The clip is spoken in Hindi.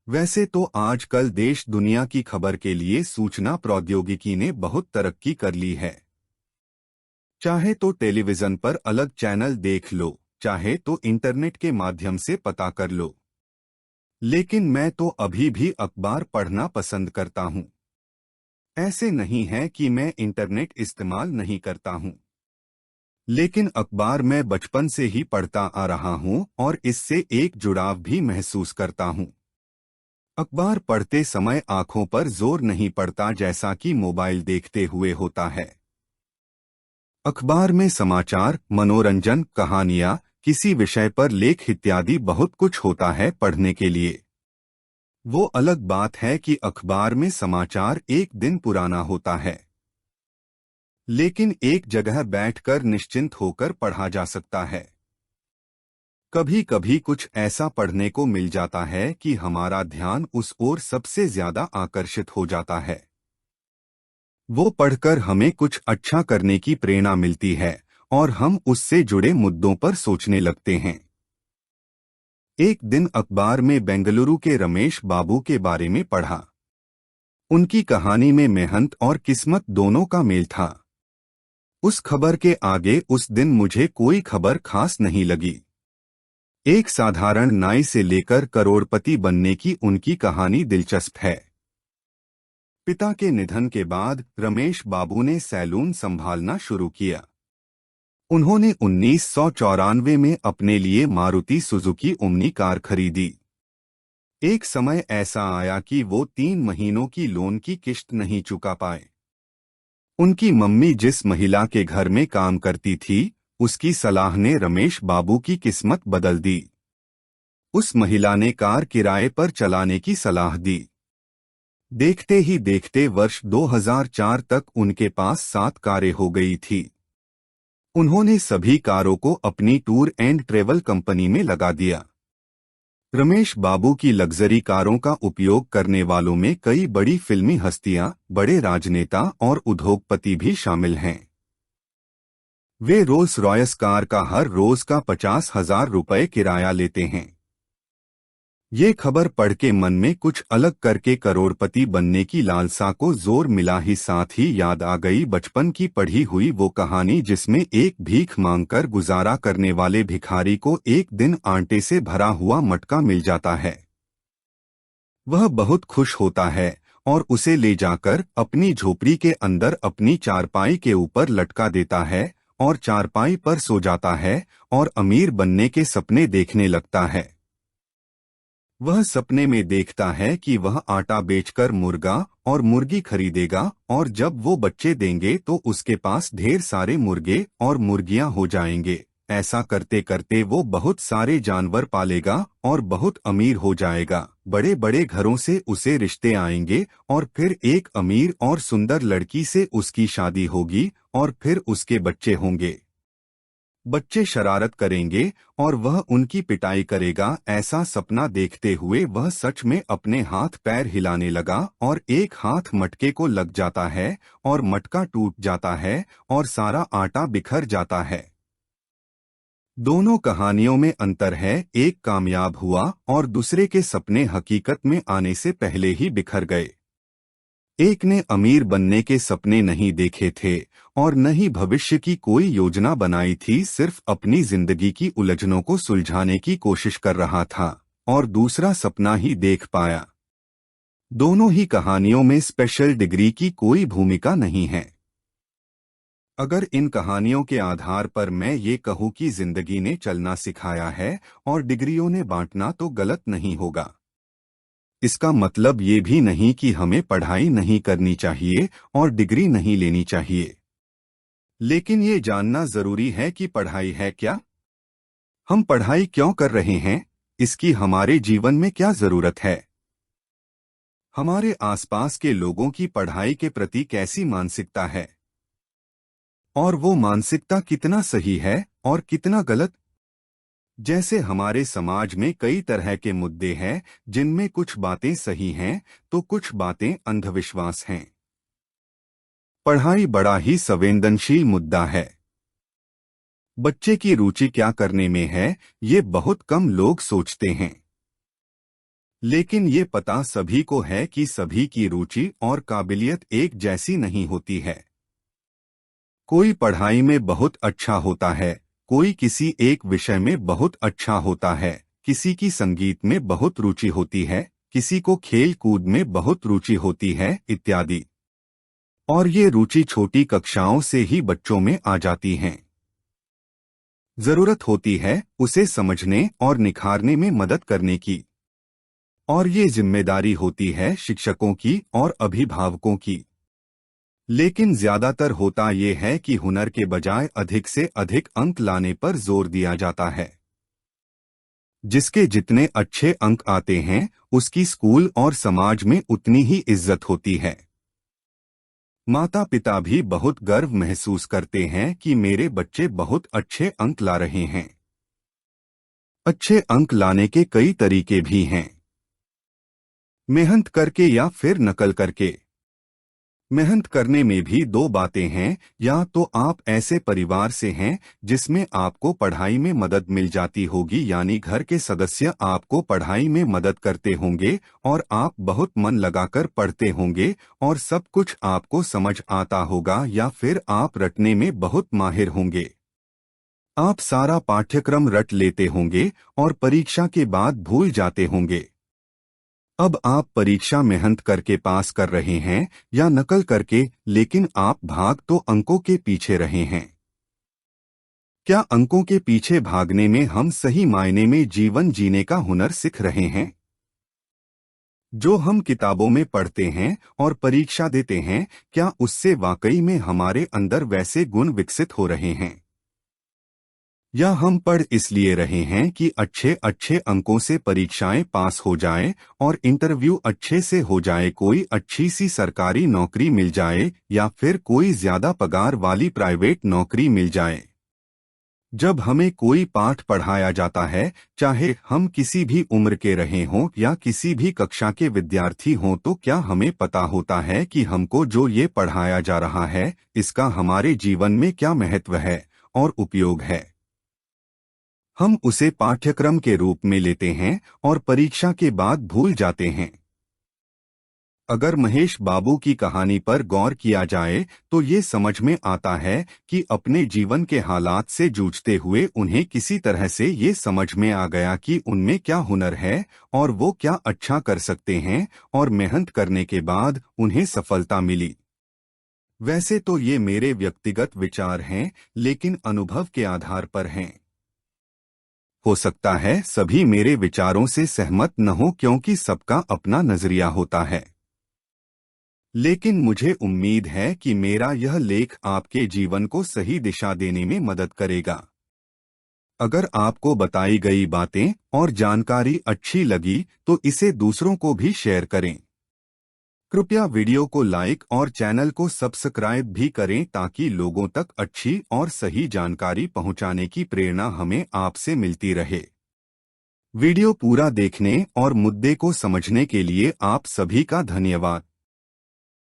वैसे तो आजकल देश दुनिया की खबर के लिए सूचना प्रौद्योगिकी ने बहुत तरक्की कर ली है। चाहे तो टेलीविजन पर अलग चैनल देख लो, चाहे तो इंटरनेट के माध्यम से पता कर लो। लेकिन मैं तो अभी भी अखबार पढ़ना पसंद करता हूँ। ऐसे नहीं है कि मैं इंटरनेट इस्तेमाल नहीं करता हूँ, लेकिन अखबार मैं बचपन से ही पढ़ता आ रहा हूँ और इससे एक जुड़ाव भी महसूस करता हूँ। अखबार पढ़ते समय आंखों पर जोर नहीं पड़ता जैसा कि मोबाइल देखते हुए होता है। अखबार में समाचार, मनोरंजन, कहानियां, किसी विषय पर लेख इत्यादि बहुत कुछ होता है पढ़ने के लिए। वो अलग बात है कि अखबार में समाचार एक दिन पुराना होता है, लेकिन एक जगह बैठकर निश्चिंत होकर पढ़ा जा सकता है। कभी कभी कुछ ऐसा पढ़ने को मिल जाता है कि हमारा ध्यान उस ओर सबसे ज्यादा आकर्षित हो जाता है। वो पढ़कर हमें कुछ अच्छा करने की प्रेरणा मिलती है और हम उससे जुड़े मुद्दों पर सोचने लगते हैं। एक दिन अखबार में बेंगलुरु के रमेश बाबू के बारे में पढ़ा। उनकी कहानी में मेहनत और किस्मत दोनों का मेल था। उस खबर के आगे उस दिन मुझे कोई खबर खास नहीं लगी। एक साधारण नाई से लेकर करोड़पति बनने की उनकी कहानी दिलचस्प है। पिता के निधन के बाद रमेश बाबू ने सैलून संभालना शुरू किया। उन्होंने 1994 में अपने लिए मारुति सुजुकी ओमनी कार खरीदी। एक समय ऐसा आया कि वो 3 महीनों की लोन की किश्त नहीं चुका पाए। उनकी मम्मी जिस महिला के घर में काम करती थी, उसकी सलाह ने रमेश बाबू की किस्मत बदल दी। उस महिला ने कार किराए पर चलाने की सलाह दी। देखते ही देखते वर्ष 2004 तक उनके पास 7 कारें हो गई थी। उन्होंने सभी कारों को अपनी टूर एंड ट्रेवल कंपनी में लगा दिया। रमेश बाबू की लग्जरी कारों का उपयोग करने वालों में कई बड़ी फिल्मी हस्तियां, बड़े राजनेता और उद्योगपति भी शामिल हैं। वे रोल्स रॉयस कार का हर रोज का 50,000 रुपये किराया लेते हैं। ये खबर पढ़ के मन में कुछ अलग करके करोड़पति बनने की लालसा को जोर मिला ही साथ ही याद आ गई बचपन की पढ़ी हुई वो कहानी जिसमें एक भीख मांगकर गुजारा करने वाले भिखारी को एक दिन आटे से भरा हुआ मटका मिल जाता है। वह बहुत खुश होता है और उसे ले जाकर अपनी झोपड़ी के अंदर अपनी चारपाई के ऊपर लटका देता है और चारपाई पर सो जाता है और अमीर बनने के सपने देखने लगता है। वह सपने में देखता है कि वह आटा बेचकर मुर्गा और मुर्गी खरीदेगा और जब वो बच्चे देंगे तो उसके पास ढेर सारे मुर्गे और मुर्गियां हो जाएंगे। ऐसा करते करते वो बहुत सारे जानवर पालेगा और बहुत अमीर हो जाएगा। बड़े बड़े घरों से उसे रिश्ते आएंगे और फिर एक अमीर और सुंदर लड़की से उसकी शादी होगी और फिर उसके बच्चे होंगे। बच्चे शरारत करेंगे और वह उनकी पिटाई करेगा। ऐसा सपना देखते हुए वह सच में अपने हाथ पैर हिलाने लगा और एक हाथ मटके को लग जाता है और मटका टूट जाता है और सारा आटा बिखर जाता है। दोनों कहानियों में अंतर है, एक कामयाब हुआ और दूसरे के सपने हकीकत में आने से पहले ही बिखर गए। एक ने अमीर बनने के सपने नहीं देखे थे और न ही भविष्य की कोई योजना बनाई थी, सिर्फ अपनी जिंदगी की उलझनों को सुलझाने की कोशिश कर रहा था और दूसरा सपना ही देख पाया। दोनों ही कहानियों में स्पेशल डिग्री की कोई भूमिका नहीं है। अगर इन कहानियों के आधार पर मैं ये कहूँ कि जिंदगी ने चलना सिखाया है और डिग्रियों ने बांटना, तो गलत नहीं होगा। इसका मतलब ये भी नहीं कि हमें पढ़ाई नहीं करनी चाहिए और डिग्री नहीं लेनी चाहिए, लेकिन ये जानना जरूरी है कि पढ़ाई है क्या, हम पढ़ाई क्यों कर रहे हैं, इसकी हमारे जीवन में क्या जरूरत है, हमारे आसपास के लोगों की पढ़ाई के प्रति कैसी मानसिकता है और वो मानसिकता कितना सही है और कितना गलत। जैसे हमारे समाज में कई तरह के मुद्दे हैं जिनमें कुछ बातें सही हैं तो कुछ बातें अंधविश्वास हैं। पढ़ाई बड़ा ही संवेदनशील मुद्दा है। बच्चे की रुचि क्या करने में है, ये बहुत कम लोग सोचते हैं। लेकिन ये पता सभी को है कि सभी की रुचि और काबिलियत एक जैसी नहीं होती है। कोई पढ़ाई में बहुत अच्छा होता है, कोई किसी एक विषय में बहुत अच्छा होता है, किसी की संगीत में बहुत रुचि होती है, किसी को खेल कूद में बहुत रुचि होती है, इत्यादि। और ये रुचि छोटी कक्षाओं से ही बच्चों में आ जाती हैं। जरूरत होती है उसे समझने और निखारने में मदद करने की। और ये जिम्मेदारी होती है शिक्षकों की और अभिभावकों की। लेकिन ज्यादातर होता ये है कि हुनर के बजाय अधिक से अधिक अंक लाने पर जोर दिया जाता है। जिसके जितने अच्छे अंक आते हैं उसकी स्कूल और समाज में उतनी ही इज्जत होती है। माता पिता भी बहुत गर्व महसूस करते हैं कि मेरे बच्चे बहुत अच्छे अंक ला रहे हैं। अच्छे अंक लाने के कई तरीके भी हैं। मेहनत करके या फिर नकल करके। मेहनत करने में भी दो बातें हैं, या तो आप ऐसे परिवार से हैं जिसमें आपको पढ़ाई में मदद मिल जाती होगी, यानी घर के सदस्य आपको पढ़ाई में मदद करते होंगे और आप बहुत मन लगाकर पढ़ते होंगे और सब कुछ आपको समझ आता होगा, या फिर आप रटने में बहुत माहिर होंगे। आप सारा पाठ्यक्रम रट लेते होंगे और परीक्षा के बाद भूल जाते होंगे। अब आप परीक्षा मेहनत करके पास कर रहे हैं या नकल करके, लेकिन आप भाग तो अंकों के पीछे रहे हैं। क्या अंकों के पीछे भागने में हम सही मायने में जीवन जीने का हुनर सीख रहे हैं? जो हम किताबों में पढ़ते हैं और परीक्षा देते हैं, क्या उससे वाकई में हमारे अंदर वैसे गुण विकसित हो रहे हैं? या हम पढ़ इसलिए रहे हैं कि अच्छे अच्छे अंकों से परीक्षाएं पास हो जाएं और इंटरव्यू अच्छे से हो जाए, कोई अच्छी सी सरकारी नौकरी मिल जाए या फिर कोई ज्यादा पगार वाली प्राइवेट नौकरी मिल जाए। जब हमें कोई पाठ पढ़ाया जाता है, चाहे हम किसी भी उम्र के रहे हों या किसी भी कक्षा के विद्यार्थी हों, तो क्या हमें पता होता है कि हमको जो ये पढ़ाया जा रहा है इसका हमारे जीवन में क्या महत्व है और उपयोग है? हम उसे पाठ्यक्रम के रूप में लेते हैं और परीक्षा के बाद भूल जाते हैं। अगर महेश बाबू की कहानी पर गौर किया जाए तो ये समझ में आता है कि अपने जीवन के हालात से जूझते हुए उन्हें किसी तरह से ये समझ में आ गया कि उनमें क्या हुनर है और वो क्या अच्छा कर सकते हैं, और मेहनत करने के बाद उन्हें सफलता मिली। वैसे तो ये मेरे व्यक्तिगत विचार हैं, लेकिन अनुभव के आधार पर हैं। हो सकता है सभी मेरे विचारों से सहमत न हो, क्योंकि सबका अपना नजरिया होता है। लेकिन मुझे उम्मीद है कि मेरा यह लेख आपके जीवन को सही दिशा देने में मदद करेगा। अगर आपको बताई गई बातें और जानकारी अच्छी लगी तो इसे दूसरों को भी शेयर करें। कृपया वीडियो को लाइक और चैनल को सब्सक्राइब भी करें, ताकि लोगों तक अच्छी और सही जानकारी पहुंचाने की प्रेरणा हमें आपसे मिलती रहे। वीडियो पूरा देखने और मुद्दे को समझने के लिए आप सभी का धन्यवाद।